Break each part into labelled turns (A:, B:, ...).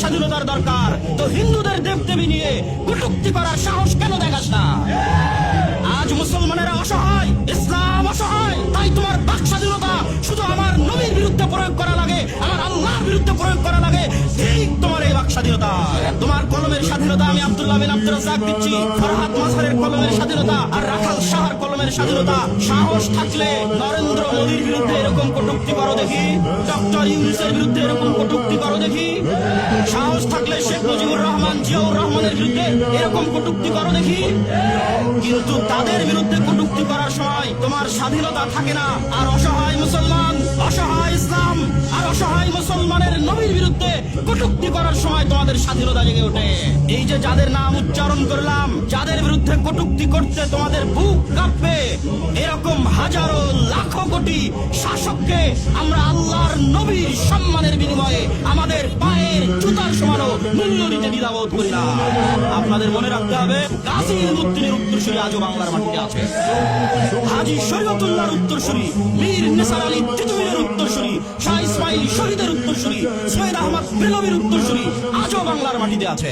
A: স্বাধীনতার দরকার, তো হিন্দুদের দেবদেবী নিয়ে কটূক্তি করার সাহস কেন দেখাস না? আজ মুসলমানেরা অসহায়, ইসলাম অসহায়, তাই তোমার বাক স্বাধীনতা শুধু আমার নবীর বিরুদ্ধে প্রয়োগ করা লাগে, আমার আল্লাহর বিরুদ্ধে প্রয়োগ করা লাগে। ঠিক তোমার এই বাক স্বাধীনতা, তোমার কলমের স্বাধীনতা আমি আব্দুল্লাহ বিন আব্দুর রাজ্জাক দিচ্ছি, ফরহাদ মাঝহারের কলমের স্বাধীনতা আর রাখাল শাহর কলমের স্বাধীনতা। সাহস থাকলে নরেন্দ্র মোদীর বিরুদ্ধে এরকম কটূক্তি করো দেখি, ডক্টর ইউনূসের বিরুদ্ধে এরকম কটূক্তি করো দেখি। সাহস থাকলে শেখ মুজিবুর রহমান, জিয়াউর রহমানের বিরুদ্ধে এরকম কটূক্তি করো দেখি। কিন্তু তাদের বিরুদ্ধে কটূক্তি করার সময় তোমার স্বাধীনতা থাকে না, আর অসহায় মুসলমান, অসহায় ইসলাম আর অসহায় মুসলমানের নবীর বিরুদ্ধে কটূক্তি করার সময় তোমাদের স্বাধীনতা জেগে ওঠে। এই যে যাদের নাম উচ্চারণ করলাম, যাদের বিরুদ্ধে কটূক্তি করতে তোমাদের বুক কাঁপবে, এরকম হাজারো লাখো কোটি শাসককে আমরা আল্লাহর নবীর সম্মানের বিনিময়ে আমাদের পায়ের জুতার সমানও মূল্য দিতে দ্বিধাবোধ করি না। আপনাদের মনে রাখতে হবে, গাজী ইলমুদ্দিনের উত্তরসূরি আজও বাংলার মাটিতে আছে, হাজী শরীয়তুল্লাহর উত্তরসূরি, মীর নিসার আলী তিতুমীরের উত্তরসূরি, শাহ ইসমাইল শহীদের উত্তরসূরি, সৈয়দ আহমদ বেলভির উত্তরসূরি আজও বাংলার মাটিতে আছে।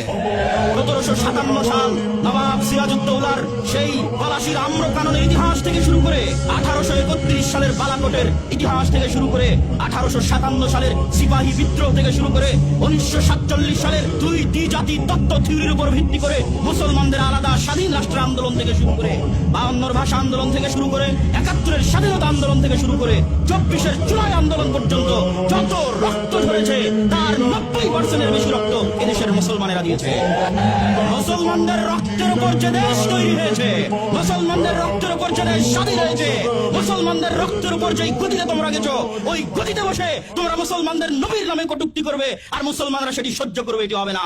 A: ১৭৫৭ সাল নবাব সিরাজউদ্দৌলার সেই পলাশীর আম্রকাননের ইতিহাস থেকে শুরু করে ১৮৩১ সালের বালাকোটের ইতিহাস থেকে শুরু করে ১৮৫৭ সালের সিপাহী বিদ্রোহ থেকে শুরু করে ১৯৪৭ সালের দুই দ্বিজাতি তত্ত্ব থিওরির উপর ভিত্তি করে মুসলমানদের আলাদা স্বাধীন রাষ্ট্র আন্দোলন থেকে শুরু করে ৫২ ভাষা আন্দোলন থেকে শুরু করে ৭১-এর স্বাধীনতা আন্দোলন থেকে শুরু করে ২৪-এর জুলাই আন্দোলন পর্যন্ত যত রক্ত ঝরেছে তার ৯০% বেশি রক্ত এদেশের মুসলমানেরা দিয়েছে। মুসলমানদের রক্তের উপর যে দেশ তৈরি হয়েছে, মুসলমানদের রক্তের উপর যে দেশ স্বাধীন হয়েছে, মুসলমানদের রক্তের উপর যে গতিতে তোমরা গেছো, ওই গতিতে বসে তোমরা মুসলমানদের নবীর নামে কটূক্তি করবে আর মুসলমানরা সেটি সহ্য করবে, এটি হবে না।